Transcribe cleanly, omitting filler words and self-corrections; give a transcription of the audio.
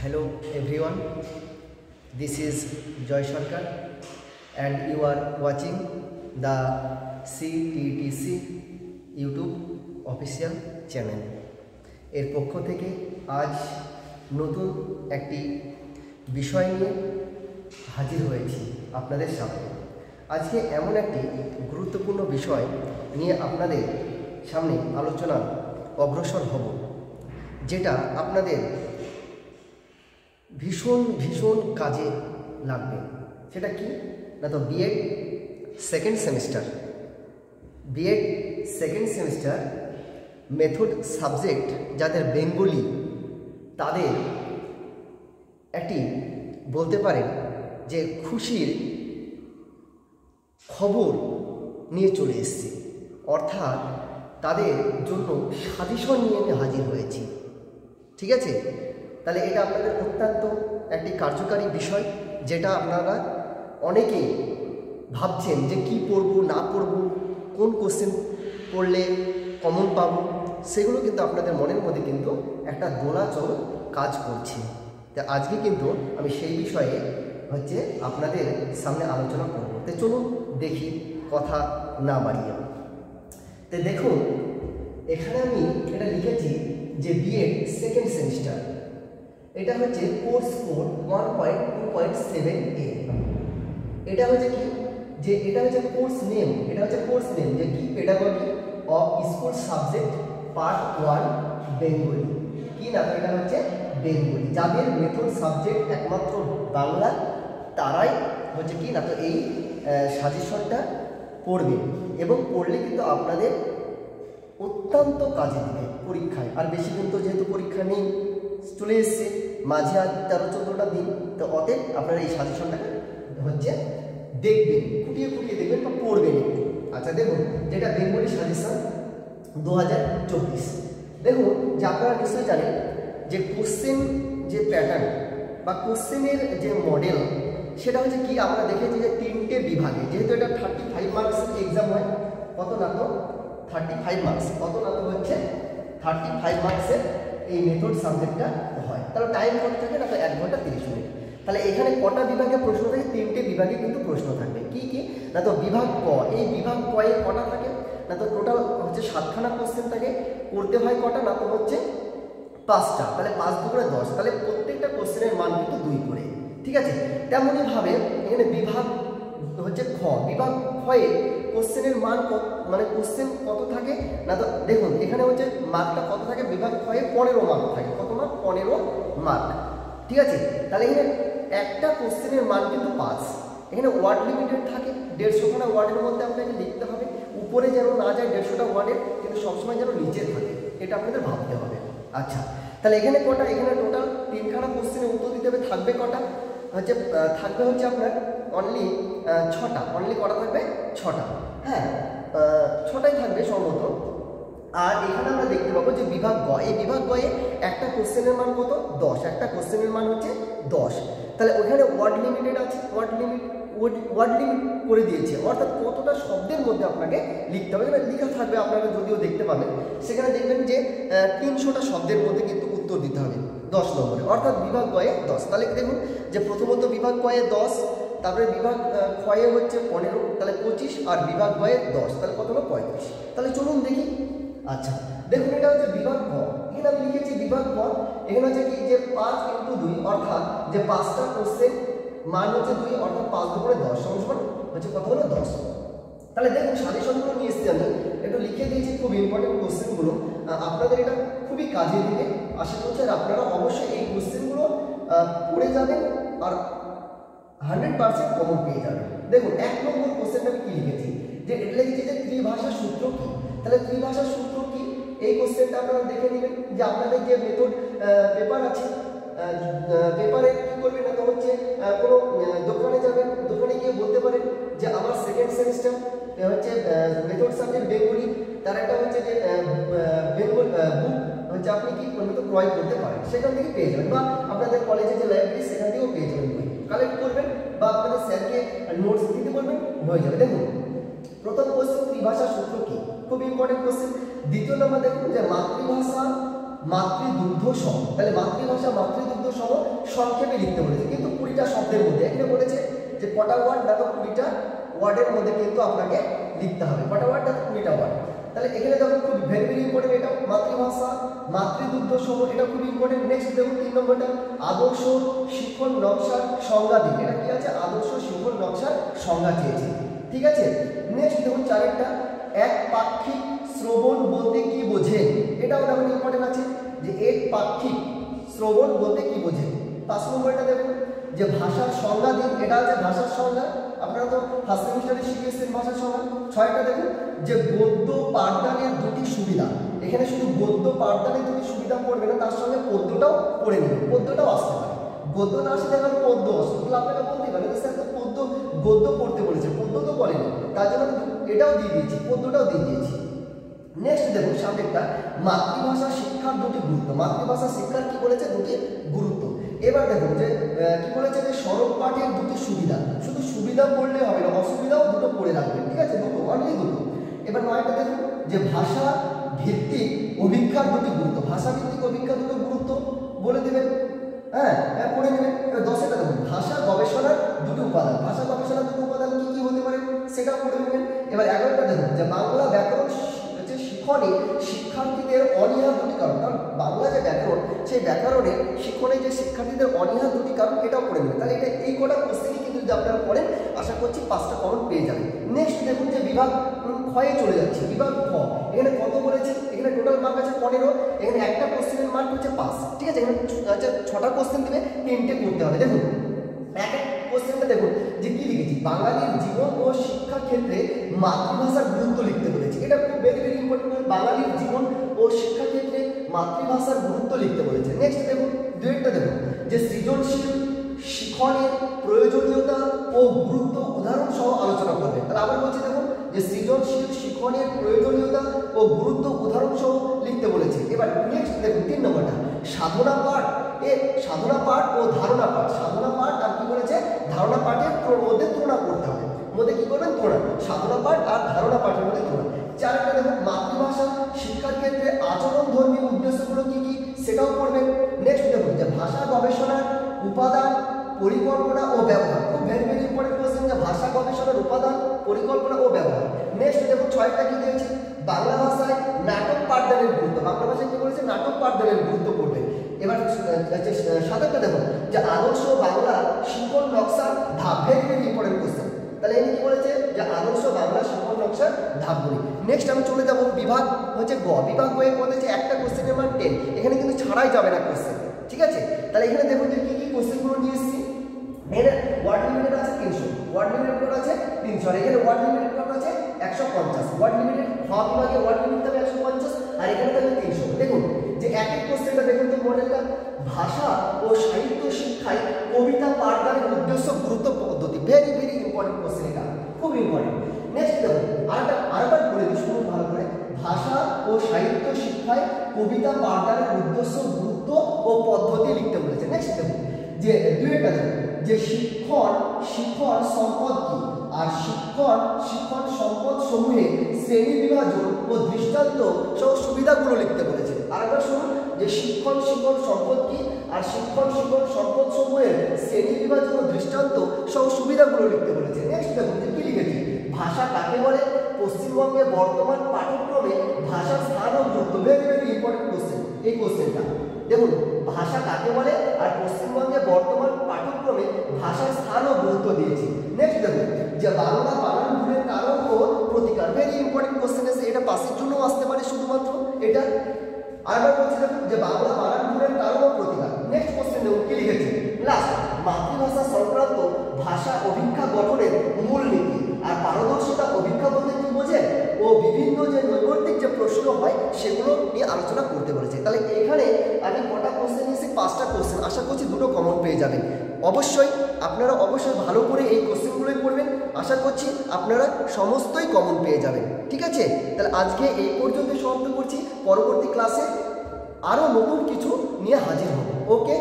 Hello everyone, this is Joy Sarkar and you are watching the CTTC YouTube official channel. এর পক্ষ থেকে আজ নতুন একটি বিষয় নিয়ে হাজির হয়েছি আপনাদের সামনে। আজকে এমন একটি গুরুত্বপূর্ণ বিষয় নিয়ে আপনাদের সামনে আলোচনা অগ্রসর হব, যেটা আপনাদের ভীষণ কাজে লাগবে। সেটা কি না, তো BEd second semester method subject যাদের বেঙ্গলি, তাদের একটি বলতে পারেন যে খুশির খবর নিয়ে চলে এসেছি। অর্থাৎ তাদের জন্য সাজেশন নিয়ে আমি হাজির হয়েছি। ঠিক আছে, তাহলে এটা আপনাদের অত্যন্ত একটি কার্যকারী বিষয়, যেটা আপনারা অনেকেই ভাবছেন যে কি পড়ব না পড়ব, কোন কোশ্চেন পড়লে কমন পাবো, সেগুলো কিন্তু আপনাদের মনের মধ্যে কিন্তু একটা দোলাচল কাজ করছে। তো আজকে কিন্তু আমি সেই বিষয়ে আপনাদের সামনে আলোচনা করব। তো চলুন দেখি, কথা না বাড়িয়ে। তো দেখুন, এখানে আমি এটা লিখেছি যে বিএড সেকেন্ড সেমিস্টার, এটা হচ্ছে কোর্স কোড 1.2.7a। এটা হচ্ছে কি, যে এটা হচ্ছে কোর্স নেম, যে কি pedagogy of school subject part 1 Bengali. কি না, তো এটা হচ্ছে বেঙ্গলি। যাদের মেথড সাবজেক্ট একমাত্র বাংলা, তারাই হচ্ছে কি না, তো এই সাজেশনটা পড়বে এবং পড়লে কিন্তু আপনাদের অত্যন্ত কাজে দেবে পরীক্ষায়। আর বেশি দিন তো যেহেতু পরীক্ষা নেই, চলে এসছে মাঝে আর 13-14টা দিন, তো অতএব আপনারা এই সাজেশনটাকে দেখবেন, খুঁটিয়ে দেখবেন বা পড়বেন একটু। আচ্ছা দেখুন, যেটা বেঙ্গলি সাজেশন 2024। দেখুন যে আপনারা নিশ্চয়ই জানেন যে কোশ্চেন যে প্যাটার্ন বা কোশ্চেনের যে মডেল, সেটা হচ্ছে কি, আমরা দেখেছি যে 3টে বিভাগে, যেহেতু এটা 35 মার্কসের এক্সাম হয়, কত না তো 35 মার্কস, কত না তো হচ্ছে 35 মার্কসের এই মেথড সাবজেক্টটা হয়। তাহলে টাইম কত থাকে না, তো 1 ঘন্টা 30 মিনিট। তাহলে এখানে কটা বিভাগে প্রশ্ন থাকে? 3টে বিভাগে কিন্তু প্রশ্ন থাকবে। কি কি না, তো বিভাগ ক, এই বিভাগ ক এ কটা থাকে না, তো টোটাল 7খানা কোশ্চেন থাকে। করতে হয় কটা না, তো 5টা। তাহলে 5 দুগুণে 10, তাহলে প্রত্যেকটা কোশ্চেনের মান কিন্তু 2 করে। ঠিক আছে, তেমনই ভাবে এখানে বিভাগ খ, বিভাগ খয়ে কোশ্চেনের মান কত, মানে কোশ্চেন কত থাকে না, তো দেখুন এখানে মার্কটা কত থাকে, বিভাগ খয়ে 15 মার্ক থাকে। কত মার্ক? 15 মার্ক। ঠিক আছে, তাহলে এখানে একটা কোশ্চেনের মান কিন্তু 5। এখানে ওয়ার্ড লিমিটেড থাকে, 150খানা ওয়ার্ডের মধ্যে আপনাকে লিখতে হবে। উপরে যেন না যায় 150টা ওয়ার্ডের, কিন্তু সবসময় যেন নিচে থাকে, এটা আপনাদের ভাবতে হবে। আচ্ছা, তাহলে এখানে কটা, এখানে টোটাল 3খানা কোশ্চেনের উত্তর দিতে হবে। থাকবে কটা? থাকবে আপনার অনলি 6টা। অনলি কটা থাকবে? 6টা। হ্যাঁ, 6টাই থাকবে সম্ভবত। আর এখানে আমরা দেখতে পাবো যে বিভাগ গ, এই বিভাগ গয়ে একটা কোশ্চেনের মান কত? 10। একটা কোশ্চেনের মান 10। তাহলে ওখানে ওয়ার্ড লিমিটেড আছে, ওয়ার্ড লিমিট করে দিয়েছে। অর্থাৎ কতটা শব্দের মধ্যে আপনাকে লিখতে হবে, লেখা থাকবে, আপনারা যদিও দেখতে পাবেন। সেখানে দেখবেন যে 300টা শব্দের মধ্যে কিন্তু উত্তর দিতে হবে 10 নম্বরে, অর্থাৎ বিভাগ গয়ে 10। তাহলে দেখুন যে প্রথমত বিভাগ গয়ে 10, তারপরে বিভাগ ক্ষয়ে 15, তাহলে 25, আর বিভাগ গয়ে 10, তাহলে কত হলো? 35। তাহলে চলুন দেখি। আচ্ছা দেখুন, এটা বিভাগ গ। এখানে আমি লিখেছি বিভাগ গ। এখানে কি, যে 5 × 2, অর্থাৎ যে 5টা কোশ্চেন মান 2, অর্থাৎ 5 দুগুণে 10 সমান কত হলো? 10। তাহলে দেখুন সাজেশনগুলো নিয়ে এসেছি আমি, একটু লিখে দিয়েছি খুব ইম্পর্টেন্ট কোশ্চেনগুলো। আপনাদের এটা খুবই কাজে দিবে আশা করছি। আর আপনারা অবশ্যই এই কোশ্চেনগুলো পড়ে যাবেন আর 100% কমন পেয়ে যাবেন। দেখুন 1 নম্বর কোশ্চেনটা আমি কি লিখেছি, যে এটা লিখেছি যে ত্রিভাষা সূত্র কি। তাহলে ত্রিভাষা সূত্র কি, এই কোশ্চেনটা আপনারা দেখে নেবেন। যে আপনাদের যে মেথড পেপার আছে, পেপারে কি করবেন না, তো কোনো দোকানে যাবেন, দোকানে গিয়ে বলতে পারেন যে আমার second semester method subject Bengali, তার একটা যে বেঙ্গল বুক আপনি কি তো ক্রয় করতে পারেন, সেখান থেকে পেয়ে যাবেন। বা আপনাদের কলেজে যে লাইব্রেরি, সেখান থেকেও পেয়ে যাবেন। কালেক্ট করবেন বা আপনাদের স্যারকে নোটস দিতে বলবেন, হয়ে যাবে। দেখুন প্রথম কোশ্চেন, ত্রিভাষা সূত্র কি, খুব ইম্পর্টেন্ট কোশ্চেন। দ্বিতীয় নম্বর দেখুন যে মাতৃভাষা মাতৃদুগ্ধ সহ। তাহলে মাতৃভাষা মাতৃদুগ্ধ সহ সংক্ষেপে লিখতে বলেছে, কিন্তু 20টা শব্দের মধ্যে। এখানে বলেছে যে কটা ওয়ার্ড, দেখো 20টা ওয়ার্ডের মধ্যে কিন্তু আপনাকে লিখতে হবে। কটা ওয়ার্ড? দেখো 20টা ওয়ার্ড। তাহলে এখানে দেখো খুব ভেরি ভেরি ইম্পর্টেন্ট, এটা মাতৃভাষা মাতৃদুগ্ধ সহ, এটা খুব ইম্পর্টেন্ট। নেক্সট দেখো 3 নম্বরটা, আদর্শ শিক্ষণ নকশার সংজ্ঞা দিন। এটা কি আছে? আদর্শ শিক্ষণ নকশার সংজ্ঞা চেয়েছে, ঠিক আছে। নেক্সট দেখুন 4টা, একপাক্ষিক শ্রবণ বলতে কি বোঝেন? এটাও দেখুন ইম্পর্টেন্ট আছে, যে একপাক্ষিক শ্রবণ বলতে কি বোঝেন। 5 নম্বরটা দেখুন, যে ভাষার সংজ্ঞা দিন। এটা আছে ভাষার সংজ্ঞা, আপনারা তো ফার্স্ট সেমিস্টারে শিখেছেন ভাষার সংজ্ঞা। 6টা দেখুন, যে গদ্য পাঠদানের দুটি সুবিধা। এখানে শুধু গদ্য পাঠদানের দুটি সুবিধা পড়বে না, তার সঙ্গে পদ্যটাও পড়ে নেবেন, পদ্যটাও আসতে পারে। গদ্য না আসতে গেলে পদ্য আসতে, তাহলে আপনারা বলতে পারেন স্যার তো পদ্য গদ্য পড়তে বলেছে, পদ্য তো বলেনি, তার জন্য এটাও দিয়ে দিয়েছি, পদ্যটাও দিয়ে দিয়েছি। নেক্সট দেখুন সামনেরটা, মাতৃভাষা শিক্ষার দুটি গুরুত্ব। মাতৃভাষা শিক্ষার কি বলেছে? দুটি গুরুত্ব। এবার দেখুন যে কি বলেছে, যে সড়ক পাঠের দুটি সুবিধা। শুধু সুবিধা পড়লে হবে না, অসুবিধাও দুটো পড়ে রাখবেন, ঠিক আছে, দুটো, অনলি দুটো। এবার 9টা দেখুন, যে ভাষা ভিত্তিক অভিজ্ঞার দুটি গুরুত্ব। ভাষা ভিত্তিক অভিজ্ঞার দুটো গুরুত্ব বলে দেবেন, হ্যাঁ পড়ে নেবেন। এবার 10টা দেখুন, ভাষা গবেষণার দুটো উপাদান। ভাষা গবেষণার দুটো উপাদান কি কি হতে পারে সেটাও পড়ে নেবেন। এবার 11টা দেখুন, যে বাংলা ব্যাকরণ শিক্ষণে শিক্ষার্থীদের অনীহার দুটি কারণ। কারণ বাংলা যে ব্যাকরণ, সেই ব্যাকরণে শিক্ষণে যে শিক্ষার্থীদের অনীহার দুটি কারণ, এটাও পড়ে নেবেন। তাহলে এটা এই কটা কোশ্চেনই কিন্তু যদি আপনারা পড়েন, আশা করছি 5টা কমন পেয়ে যাবেন। নেক্সট দেখুন, যে বিভাগ ক্ষয়ে চলে যাচ্ছে, বিভাগ খ। এখানে কত বলেছে? এখানে টোটাল মার্ক আছে 15। এখানে একটা কোশ্চেনের মার্ক হচ্ছে 5, ঠিক আছে। এখানে 6টা কোশ্চেন দিবে, 3টে করতে হবে। দেখুন এক এক কোশ্চেনটা দেখুন, যে কি লিখেছি, বাঙালির জীবন ও শিক্ষা ক্ষেত্রে মাতৃভাষার গুরুত্ব লিখতে বলেছে। এটা খুব ভেরি ভেরি ইম্পর্টেন্ট, বাঙালির জীবন ও শিক্ষা ক্ষেত্রে মাতৃভাষার গুরুত্ব লিখতে বলেছে। নেক্সট দেখুন 2টা দেখুন, যে সৃজনশীল শিক্ষণের প্রয়োজনীয়তা ও গুরুত্ব উদাহরণ সহ আলোচনা করবেন। তাহলে আবার বলছি দেখুন, যে সৃজনশীল শিক্ষণের প্রয়োজনীয়তা ও গুরুত্ব উদাহরণ সহ লিখতে বলেছে। এবার নেক্সট দেখুন 3 নম্বরটা, সাধনা পাঠ। সাধনা পাঠ ও ধারণা পাঠ। সাধনা পাঠ আর কি বলেছে? ধারণা পাঠের মধ্যে তুলনা করতে হবে, মধ্যে কি করবেন? তুলনা। সাধনা পাঠ আর ধারণা পাঠের মধ্যে তুলনা। 4টা দেখুন, মাতৃভাষা শিক্ষার ক্ষেত্রে আচরণ ধর্মী উদ্দেশ্যগুলো কি কি সেটাও পড়বেন। নেক্সট দেখুন, যে ভাষা গবেষণার উপাদান, পরিকল্পনা ও ব্যবহার। খুব ভেরি ভেরি ইম্পর্টেন্ট কোশ্চেন, যে ভাষা গবেষণার উপাদান, পরিকল্পনা ও ব্যবহার। নেক্সট দেখুন 6টা কি দিয়েছে? বাংলা ভাষায় নাটক পাঠদানের গুরুত্ব। বাংলা ভাষায় কি বলেছে? নাটক পাঠদানের গুরুত্ব পড়বে। এবার 7টা দেখুন, যে আদর্শ বাংলা শিক্ষণ নকশার ধাপ। Very very important question. তাহলে এখানে কি বলেছে? যে আদর্শ বাংলা শিক্ষণ নকশার ধাপগুলি। নেক্সট আমি চলে যাব বিভাগ হচ্ছে গ। বিভাগ গয়ে বলেছে একটা কোশ্চেনের মান 10। এখানে কিন্তু ছাড়াই যাবে না কোশ্চেন, ঠিক আছে। তাহলে এখানে দেখুন যে কি কি কোশ্চেনগুলো নিয়ে এসেছি। এখানে ওয়ার্ড লিমিটেড আছে 300, ওয়ার্ড লিমিটেড আছে 300, আর এখানে ওয়ার্ড লিমিটেড কত আছে? 150। ওয়ার্ড লিমিটেড সব বিভাগে ওয়ার্ড লিমিট থাকবে 150, আর এখানে থাকবে 300। দেখুন যে এক এক কোশ্চেনটা দেখুন তো মডেলটা, ভাষা ও সাহিত্য শিক্ষায় কবিতা পাঠদানের উদ্দেশ্য গুরুত্ব পদ্ধতি। ভেরি ভেরি ইম্পর্টেন্ট কোশ্চেন, এটা খুব ইম্পর্টেন্ট। নেক্সট দেখুন আরেকবার বলে দিই, শুনুন ভালো করে। ভাষা ও সাহিত্য শিক্ষায় কবিতা পাঠদানের উদ্দেশ্য গুরুত্ব ও পদ্ধতি লিখতে বলেছে। নেক্সট দেখুন যে 2টা দেখুন, যে শিক্ষণ সম্পদ কি, আর শিক্ষণ সম্পদ সমূহে শ্রেণী বিভাজন ও দৃষ্টান্ত সহ সুবিধাগুলো লিখতে বলেছে। আরেকবার শুনুন, যে শিক্ষণ সম্পদ কি, আর শিক্ষণ সম্পদ সমূহের শ্রেণী বিভাজন ও দৃষ্টান্ত সহ সুবিধাগুলো লিখতে বলেছে। নেক্সট দেখুন যে কি লিখেছি, ভাষা কাকে বলে, পশ্চিমবঙ্গে বর্তমান পাঠ্যক্রমে ভাষার স্থান ও গুরুত্ব। ভেরি ভেরি ইম্পর্টেন্ট কোশ্চেন এই কোশ্চেনটা। দেখুন ভাষা কাকে বলে আর পশ্চিমবঙ্গে বর্তমান পাঠ্যক্রমে ভাষার স্থান ও গুরুত্ব দিয়েছে। নেক্সট দেখুন যে বাংলা বানান ভুলের কারণ ও প্রতিকার। ভেরি ইম্পর্টেন্ট কোশ্চেন আছে, এটা পাসের জন্য আসতে পারে শুধুমাত্র এটা। আরেকবার বলছি দেখুন যে বাংলা বানান ভুলের কারণ ও প্রতিকার। নেক্সট কোশ্চেন দেখুন কি লিখেছে, লাস্ট মাতৃভাষা সংক্রান্ত ভাষা অভিজ্ঞা গঠনের মূল নীতি আর পারদর্শিতা। অভিজ্ঞা বলতে কি বোঝে ও বিভিন্ন যে নৈবর্তিক যে প্রশ্ন হয় সেগুলো নিয়ে আলোচনা করতে বলেছে। তাহলে এখানে আমি কটা কোশ্চেন নিয়েছি? 5টা কোশ্চেন। আশা করছি 2টো কমন পেয়ে যাবেন। অবশ্যই আপনারা ভালো করে এই কোশ্চেনগুলোই পড়বেন। আশা করছি আপনারা সমস্তই কমন পেয়ে যাবেন, ঠিক আছে। তাহলে আজকে এই পর্যন্ত সমাপ্ত করছি। পরবর্তী ক্লাসে আরও নতুন কিছু নিয়ে হাজির হব। ওকে।